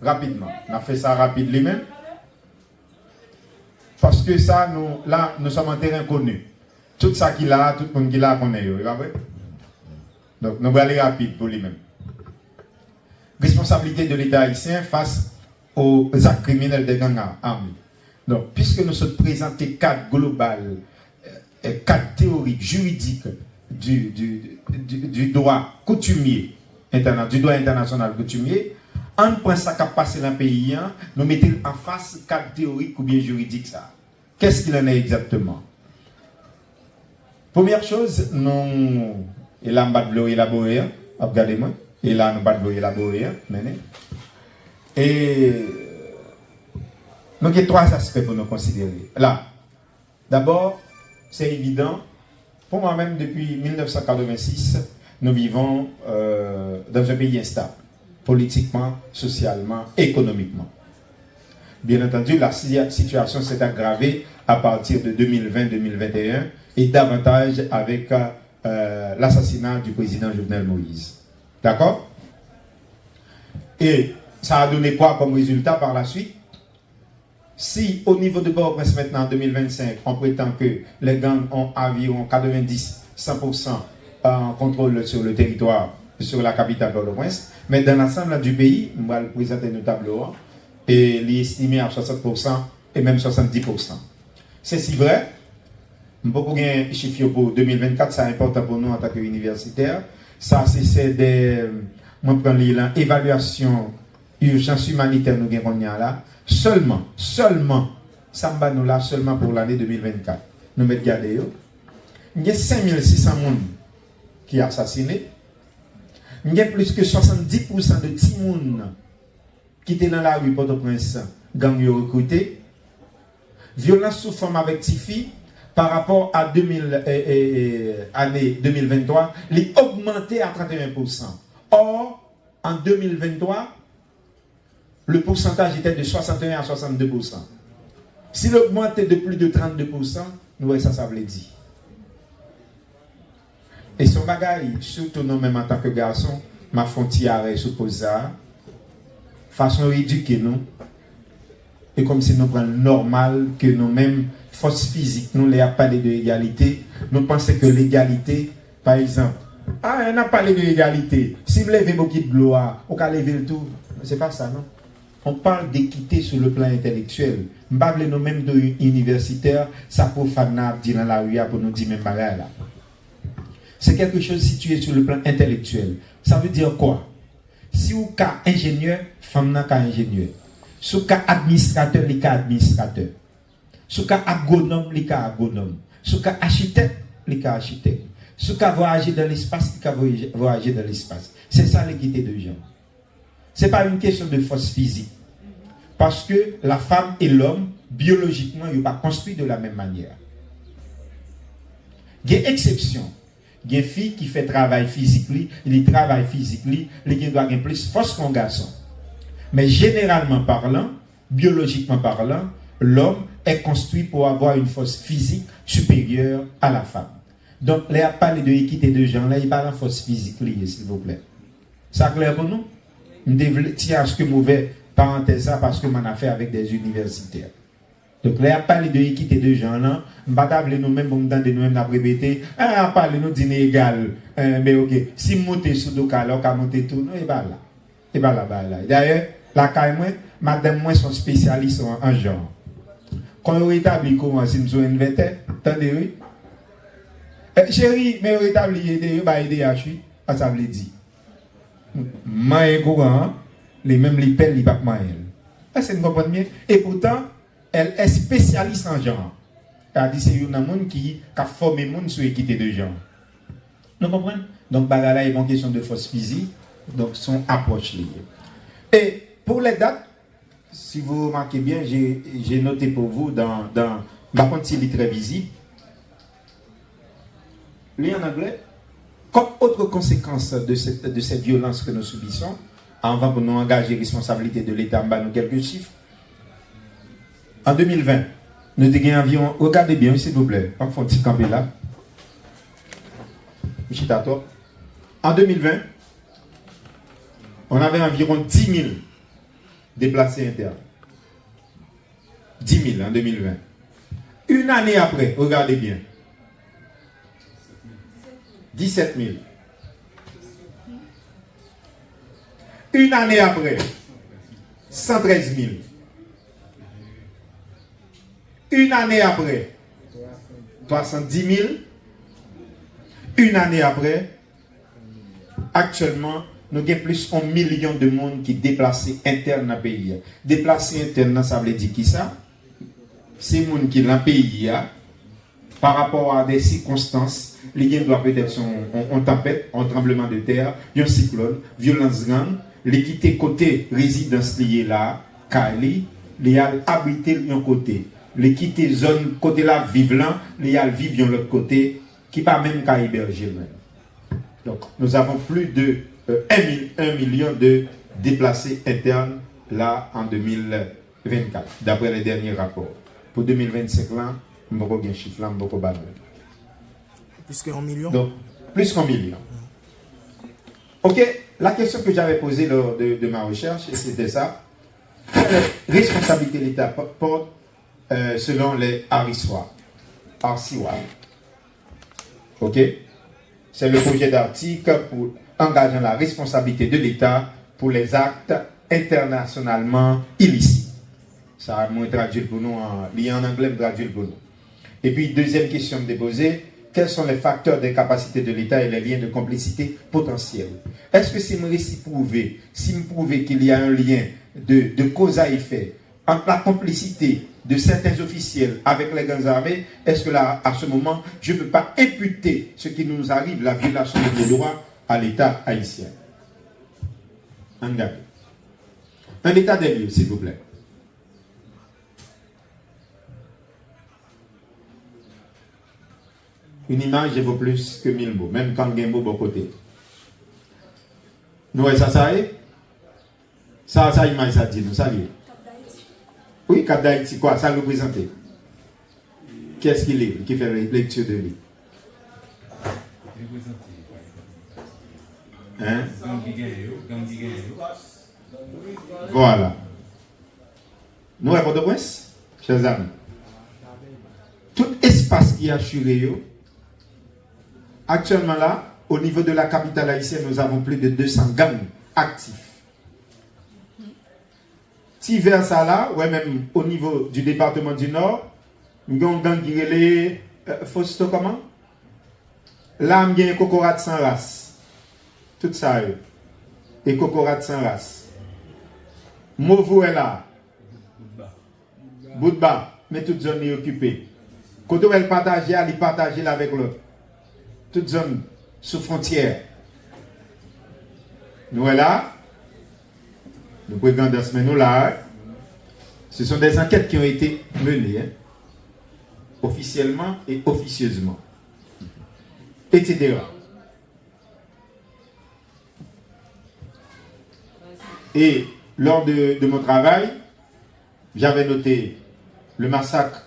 rapidement, on a fait ça rapide lui-même. Parce que ça, nous sommes en terrain connu. Tout ça qu'il a, tout le monde qu'il a, connaît. Donc, nous allons aller rapide pour lui-même. Responsabilité de l'État haïtien face aux actes criminels des gangs armés. Donc, puisque nous sommes présentés cadre global, cadre théorique, juridique du droit coutumier, du droit international coutumier, on prend ça qui a passé dans le pays, nous mettons en face cadre théorique ou bien juridique ça. Qu'est-ce qu'il en est exactement? Première chose, nous, et là, nous devons élaborer, regardez-moi, et là, nous devons élaborer, et nous avons trois aspects pour nous considérer. Là, d'abord, c'est évident, pour moi-même, depuis 1986, nous vivons dans un pays instable, politiquement, socialement, économiquement. Bien entendu, la situation s'est aggravée à partir de 2020-2021 et davantage avec l'assassinat du président Jovenel Moïse. D'accord? Et ça a donné quoi comme résultat par la suite? Si au niveau de Port-au-Prince maintenant en 2025, on prétend que les gangs ont environ 90-100% en contrôle sur le territoire, sur la capitale Port-au-Prince, mais dans l'ensemble du pays, on va le présenter nos tableaux, et l'estimé à 60% et même 70%. C'est si vrai, beaucoup de chiffres pour 2024, c'est important pour nous en tant qu'universitaires. Ça, c'est des. Moi, je prends l'évaluation urgence humanitaire nous avons là. Seulement, ça me bat nous là seulement pour l'année 2024. Nous mettons garder. Il y a 5600 personnes qui sont assassinés. Il y a plus que 70% de petits gens qui étaient dans la rue Port-au-Prince, gang recrutés. Violence sous forme avec Tifi, par rapport à année 2023, il a augmenté à 31%. Or, en 2023, le pourcentage était de 61 à 62%. S'il augmentait de plus de 32%, nous voyons ça veut dire. Et son bagage, surtout nous même en tant que garçon, ma frontière suppose ça, façon éduquer nous, et comme si nous prenons normal que nous-mêmes, force physique, nous les a parlé de l'égalité, nous pensons que l'égalité, par exemple, on a parlé de l'égalité, si vous levez beaucoup de gloire, on peut lever le tout, c'est pas ça, non? On parle d'équité sur le plan intellectuel. Nous nous-mêmes de universitaires, ça pour faire dire dans la rue pour nous dire même bagarre là. C'est quelque chose situé sur le plan intellectuel. Ça veut dire quoi? Si vous êtes ingénieur, femme n'a qu'à ingénieur. Si vous êtes administrateur, il y a administrateur. Si vous êtes agronome, il y a agronome. Si vous êtes architecte, il y a architecte. Si vous êtes voyager dans l'espace, il y a voyager dans l'espace. C'est ça l'équité de genre. Ce n'est pas une question de force physique. Parce que la femme et l'homme, biologiquement, ils ne sont pas construits de la même manière. Il y a une exception. Il y a une fille qui fait travail physique, il travaille physique, il doit avoir plus force qu'un garçon. Mais généralement parlant, biologiquement parlant, l'homme est construit pour avoir une force physique supérieure à la femme. Donc, là, il parle de l'équité de genre, là, il parle de force physique, s'il vous plaît. Ça clair pour nous? Je tiens à ce que mauvais parenthèse ça parce que m'en a fait avec des universitaires. Donc là, il parle de l'équité de genre, là, je ne vais pas nous-mêmes, pour nous nous-mêmes, répéter, on parle de dîner égal, mais ok, si je monte sur le cas, on va monter tout, non, et bien là. Et bien là, D'ailleurs, la caille, madame, moi, sont spécialistes en genre. Quand on rétablit comment, si nous sommes invités, attendez, oui. Chérie, mais on rétablit, aider à chui, ça veut dire. Maïe courant, les mêmes les pelles, les papes maïe. C'est une comprendre bien. Et pourtant, elle est spécialiste en genre. Elle dit c'est une personne qui a formé le monde sur l'équité de genre. Nous comprenons? Donc, là, il y a une question de force physique, donc son approche liée. Et pour les dates, si vous remarquez bien, j'ai noté pour vous dans ma compte, il est très visible. Lui en anglais, Comme autre conséquence de cette violence que nous subissons, avant que nous engagions responsabilité de l'État, nous quelques chiffres. En 2020, nous avons environ, regardez bien s'il vous plaît, on fait un petit campé là. En 2020, on avait environ 10 000 déplacés internes. 10 000 en 2020. Une année après, regardez bien. 17 000. Une année après, 113 000. Une année après, 310 000. Une année après, actuellement, nous avons plus de 1 million de monde qui déplacés internes dans le pays. Déplacés internes, ça veut dire qui ça? C'est les gens qui sont dans le pays, par rapport à des circonstances, les gens doivent peut-être en tempête, en tremblement de terre, un cyclone, violence grande, les quitter côté résidence liée là, Kali, les habiter d'un côté, les quitter zone côté là, vivre là, les vivre de l'autre côté, qui pas même qu'à héberger. Donc, nous avons plus de 1 million de déplacés internes là en 2024, d'après les derniers rapports. Pour 2025, là, je ne sais pas chiffre là, je ne sais pas. Plus qu'un million? Donc, plus qu'un million. Ok, la question que j'avais posée lors de ma recherche, c'était ça. Quelle responsabilité l'État porte selon les RCWA? Ok? C'est le projet d'article pour engager la responsabilité de l'État pour les actes internationalement illicites. Ça, moi, traduit pour nous en anglais, traduit pour nous. Et puis, deuxième question me déposer, quels sont les facteurs de capacité de l'État et les liens de complicité potentiels? Est-ce que si me prouver qu'il y a un lien de cause à effet entre la complicité de certains officiels avec les grandes armées, est-ce que là, à ce moment, je ne peux pas imputer ce qui nous arrive, la violation des droits, à l'État haïtien? Un état des lieux, s'il vous plaît. Une image vaut plus que 1000 mots, même quand il y a un mot de côté. Nous, ça y est? Ça, image, ça dit, nous, ça y est. Oui, Cap d'Haïti, quoi? Ça représente. Qui est-ce qui lit, qui fait lecture de lui? Hein? Voilà. Nous, à Port-au-Prince, chers amis, tout espace qui est assuré, actuellement là, au niveau de la capitale haïtienne, nous avons plus de 200 gangs actifs. Si vers ça là, ouais, même au niveau du département du Nord, nous avons un gang qui est Fausto comment? Là, nous avons un cocorat sans race. Tout ça, et cocorat sans race. Mauvo est là. Boudba, mais toute zone est occupée. Quand on va partager, elle partage avec l'autre. Toute zone sous frontière. Nous sommes là. Nous prenons dans ce menu là. Ce sont des enquêtes qui ont été menées, officiellement et officieusement, etc. Et lors de mon travail, j'avais noté le massacre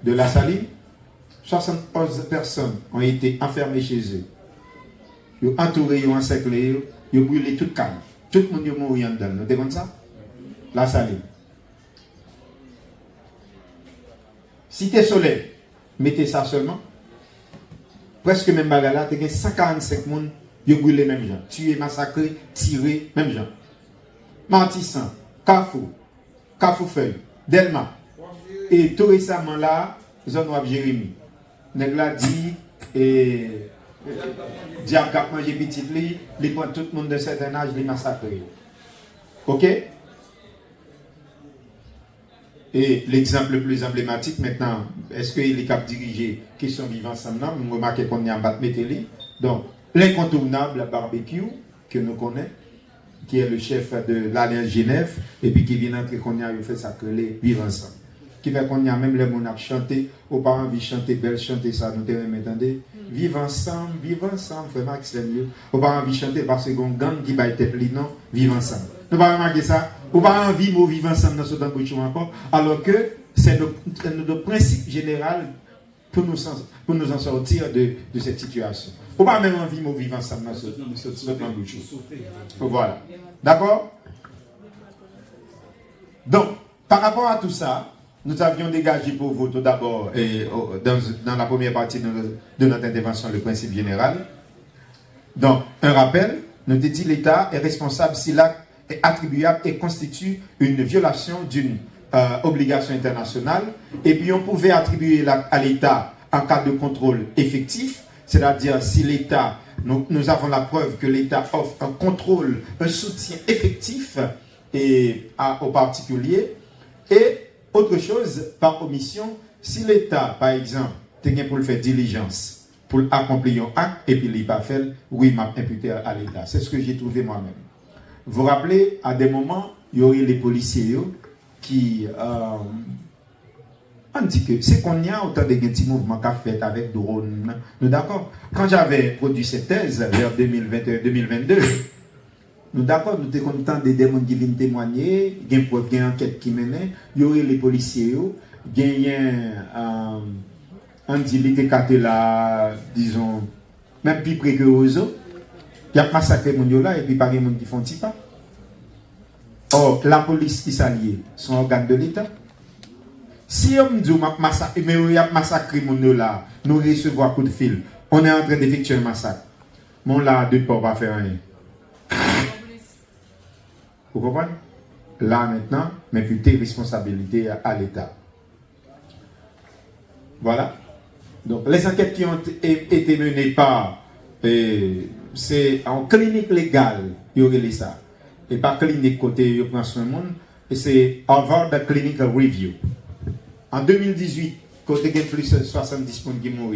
de la Saline. 71 personnes ont été enfermées chez eux. Ils ont entouré, ils ont encerclé, ils ont brûlé toute calme. Tout le monde est mort dedans. Vous avez ça? La Saline. Cité Soleil, mettez ça seulement. Presque même bagarre, il y a 145 personnes qui ont brûlé même gens. Tué, massacré, tiré, même gens. Martissan, Carrefour, Carrefour-Feuille, Delma. Et tout récemment là, zone Wab Jérémy. Nègla dit, et Diable qui a mangé petit lit, il prend tout le monde de certain âge, il massacre. Ok? Et l'exemple le plus emblématique maintenant, est-ce qu'il est capable de diriger qui sont vivants ensemble? Vous remarquez qu'on y a un bat mételli. Donc, l'incontournable barbecue que nous connaissons, qui est le chef de l'Alliance Genève, et puis qui vient d'entrer qu'on y a fait ça que les vivre ensemble. qui fait qu'on y a même les gens qui chantent, aux parents envie de chanter, belle chanter ça, nous te remettez. Vivre ensemble, frère Max, c'est mieux. Aux parents envie de chanter parce que qu'on gang qui va être li non, vivre ensemble. Nous pas remarquer ça. Aux parents envie de vivre ensemble dans ce temps bouchon encore, alors que c'est notre principe général pour nous en sortir de cette situation. On n'a pas même envie de vivre ensemble dans ce plan de choses. Voilà. D'accord? Donc, par rapport à tout ça, nous avions dégagé pour vous tout d'abord, dans la première partie de notre intervention, le principe général. Donc, un rappel, nous avons dit l'État est responsable si l'acte est attribuable et constitue une violation d'une obligation internationale. Et puis, on pouvait attribuer l'acte à l'État en cas de contrôle effectif, c'est-à-dire si l'État, nous avons la preuve que l'État offre un contrôle, un soutien effectif aux particuliers. Et autre chose, par omission, si l'État, par exemple, tient pour le faire diligence, pour accomplir un acte, et puis il n'a pas fait, oui, m'a imputé à l'État. C'est ce que j'ai trouvé moi-même. Vous vous rappelez, à des moments, il y aurait les policiers qui... on dit que c'est qu'on y a autant de petits mouvements qu'a fait avec drone. Nous d'accord? Quand j'avais produit cette thèse vers 2021-2022, nous d'accord, nous étions contents des démons qui viennent témoigner, il y a une preuve, il y a une enquête qui menait, il y aurait les policiers, il y a un dit les écartés là, disons, même plus près que aux autres, il y a massacré mon là et puis pas de gens qui font pas. Or, la police qui s'allie sont organes de l'État. Si on me dit mais il y a massacré mon là, nous recevons un coup de fil, on est en train d'effectuer un massacre. Mon là, de pas faire rien. Vous comprenez? Là maintenant, m'imputer responsabilité à l'État. Voilà. Donc les enquêtes qui ont été menées par, c'est en clinique légale, il y aurait ça. Et pas clinique côté, il prend soin monde, et c'est Harvard Clinical Review. En 2018, côté il y a plus de 70 personnes qui mourent,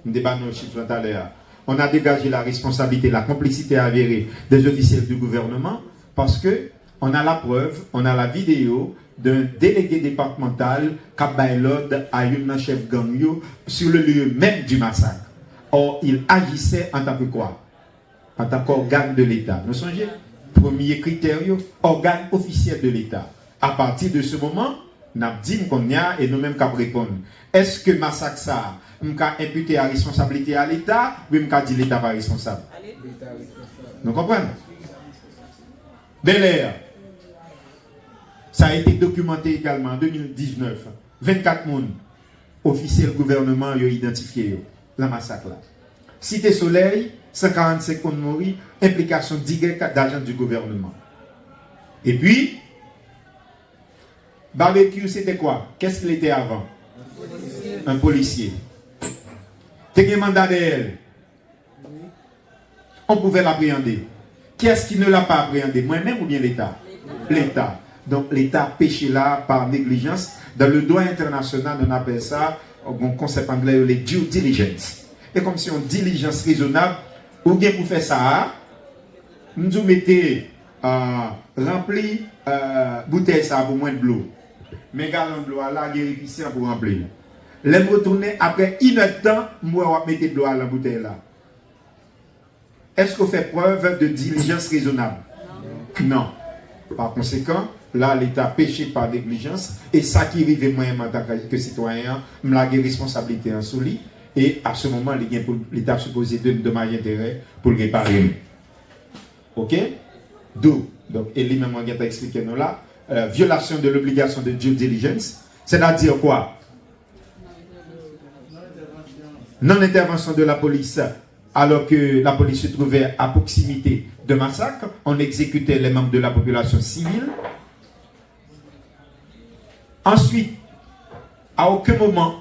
on débat nos chiffres tout à l'heure. On a dégagé la responsabilité, la complicité avérée des officiels du gouvernement parce que on a la preuve, on a la vidéo d'un délégué départemental qui a baillé l'ordre à un chef gang sur le lieu même du massacre. Or, il agissait en tant que quoi? En tant qu'organe de l'État. Nous songez? Premier critère, organe officiel de l'État. À partir de ce moment, nous avons dit qu'on y a et nous-mêmes qu'à répondre. Est-ce que massacre ça, nous avons imputé la responsabilité à l'État ou nous avons dit l'État pas responsable? Nous comprenons? Bel Air. Ça a été documenté également en 2019. 24 personnes, officiels gouvernement, ont identifié la massacre là. Cité Soleil, 145 personnes mortes, implication directe d'agents du gouvernement. Et puis, barbecue, c'était quoi? Qu'est-ce qu'il était avant? Un policier. T'es un mandat d'elle. On pouvait l'appréhender. Qui est-ce qui ne l'a pas appréhendé? Moi-même ou bien l'État? L'État. Donc l'État péché là par négligence. Dans le droit international, on appelle ça, un concept anglais, les due diligence. Et comme si on diligence raisonnable, ou bien pour faire ça, nous mettons rempli bouteille ça pour moins de l'eau. Mais galon de l'eau là, il est pour remplir. Les retourner après une heure de temps, moi je mettre de l'eau à la bouteille là. Est-ce qu'on fait preuve de diligence raisonnable? Non. Par conséquent, là, l'État péché par négligence, et ça qui arrive moi en tant que citoyen, me la responsabilité en soli, et à ce moment, l'État supposé de dommages intérêts pour le réparer. Ok? D'où, donc, et lui-même, on a expliqué nous là, violation de l'obligation de due diligence, c'est-à-dire quoi? Non-intervention de la police, alors que la police se trouvait à proximité de massacre, on exécutait les membres de la population civile. Ensuite, à aucun moment,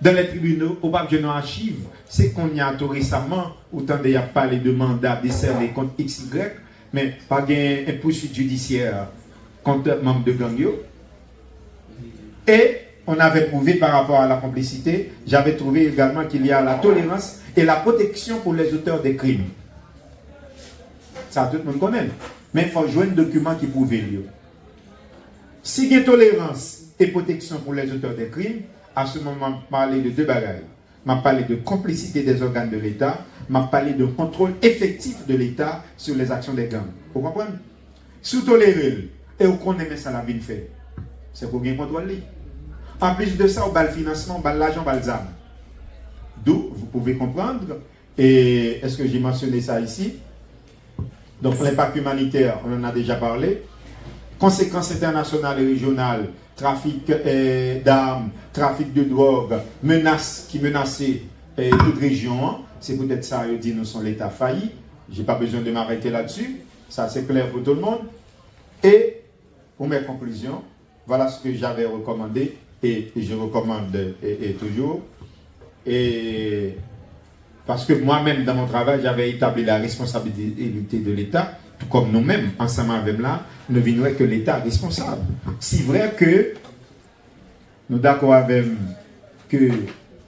dans les tribunaux, au bac de nos archives, c'est qu'on y a tout récemment, autant il n'y a pas les deux mandats décernés contre XY, mais pas une poursuite judiciaire contre membre de gang. Et on avait prouvé par rapport à la complicité, j'avais trouvé également qu'il y a la tolérance et la protection pour les auteurs des crimes. Ça, tout le monde connaît. Mais il faut jouer un document qui prouve. Si il y a tolérance et protection pour les auteurs des crimes, à ce moment, je parlé de deux bagailles. Je parlé de complicité des organes de l'État, je parlé de contrôle effectif de l'État sur les actions des gangs. Vous comprenez? Sous tolérer, et vous connaissez ça la vie fait. C'est pour bien contrôler. En plus de ça, on a le financement, on a l'argent, on a les armes. D'où, vous pouvez comprendre, et est-ce que j'ai mentionné ça ici? Donc l'impact humanitaire, on en a déjà parlé. Conséquences internationales et régionales, trafic d'armes, trafic de drogue, menaces qui menaçaient toute région. C'est peut-être ça, je dis, nous sommes l'État failli. Je n'ai pas besoin de m'arrêter là-dessus. Ça, c'est clair pour tout le monde. Et pour mes conclusions, voilà ce que j'avais recommandé et je recommande et toujours. Et parce que moi-même, dans mon travail, j'avais établi la responsabilité de l'État, tout comme nous-mêmes, ensemble avec là, ne vignerons que l'État responsable. C'est vrai que nous sommes d'accord avec que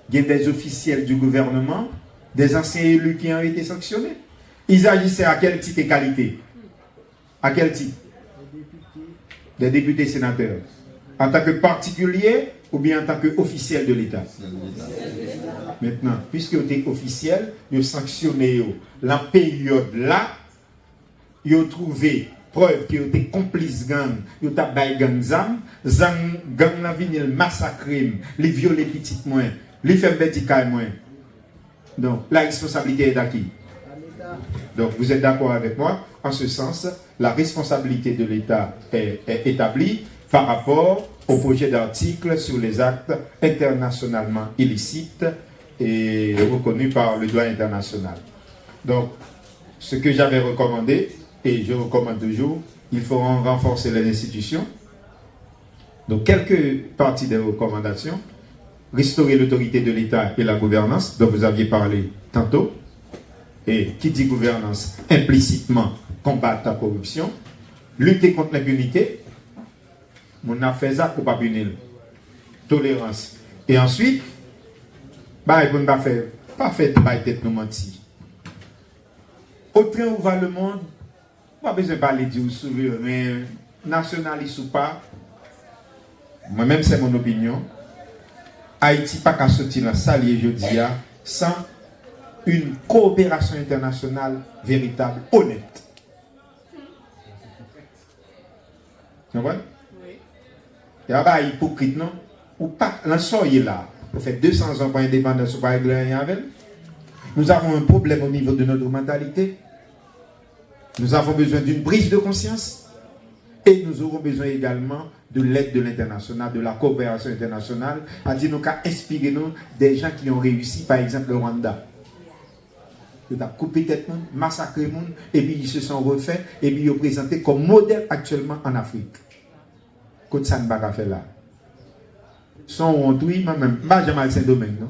il y a des officiels du gouvernement, des anciens élus qui ont été sanctionnés. Ils agissaient à quel titre et qualité? À quel titre? Des députés sénateurs. En tant que particulier ou bien en tant qu'officiel de l'État? Maintenant, puisque vous êtes officiel, vous sanctionnez la période là, vous avez trouvé preuve que vous êtes complice gang, vous avez gang zam, gang la vini le massacrer, les violer petites moins, les faire médical moins. Donc, la responsabilité est d'acquis. Donc, vous êtes d'accord avec moi? En ce sens, la responsabilité de l'État est établie par rapport au projet d'article sur les actes internationalement illicites et reconnus par le droit international. Donc, ce que j'avais recommandé, et je recommande toujours, il faut renforcer les institutions. Donc, quelques parties des recommandations. Restaurer l'autorité de l'État et la gouvernance, dont vous aviez parlé tantôt. Et qui dit gouvernance, implicitement combattre la corruption. Lutter contre l'impunité. On a fait ça pour ne pas punir. Tolérance. Et ensuite, bah, on ne pas faire de tête nous mentir. Au train où va le monde, pas besoin de parler du souverain, nationaliste ou pas. Moi-même, c'est mon opinion. Haïti pas qu'à sortir dans ça, je dis, sans une coopération internationale véritable, honnête. Tu comprends? Oui. Il y a pas hypocrite, non? Ou pas, l'ensoyez là. Vous faites 200 ans pour l'indépendance, ou pas régler rien avec. Nous avons un problème au niveau de notre mentalité. Nous avons besoin d'une prise de conscience. Et nous aurons besoin également de l'aide de l'international, de la coopération internationale, à dire nous qu'à inspirer nous des gens qui ont réussi, par exemple le Rwanda. Ils ont coupé tête, massacré monde, et puis ils se sont refaits, et puis ils ont présenté comme modèle actuellement en Afrique. Côte ça ne va pas faire là. Son honte, oui, moi-même, je ne vais pas Saint-Domingue, non?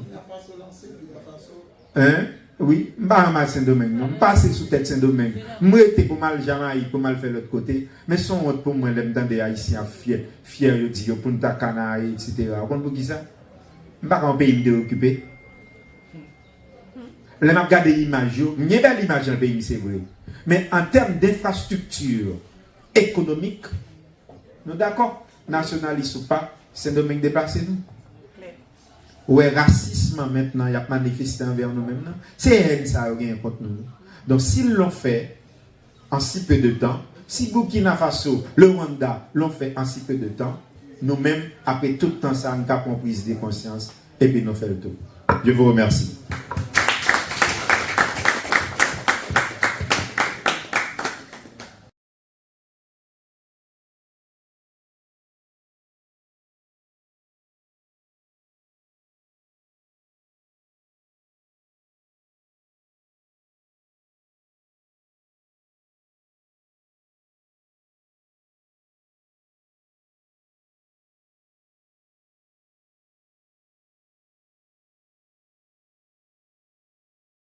Hein? Oui, je ne vais pas Saint-Domingue, non? Je passe sous tête Saint-Domingue. Je suis pour mal Jamaïque, pour mal faire l'autre côté. Mais son honte pour moi, je me des Haïtiens fiers, je dis, pour nous canaille, etc. Vous comprenez ça? Je ne vais pas un pays de occupé. Je vais regarder l'image, il y a belle image dans le pays, c'est vrai. Mais en termes d'infrastructure économique, nous sommes d'accord, nationaliste ou pas, Saint-Domingue dépassé nous. Ouais, racisme maintenant, il y a manifesté envers nous-mêmes. C'est elle, ça n'a rien contre nous. Donc, s'ils l'ont fait en si peu de temps, si Burkina Faso, le Rwanda l'ont fait en si peu de temps, nous-mêmes, après tout le temps, ça, nous avons prise de conscience et puis nous faisons le tout. Je vous remercie.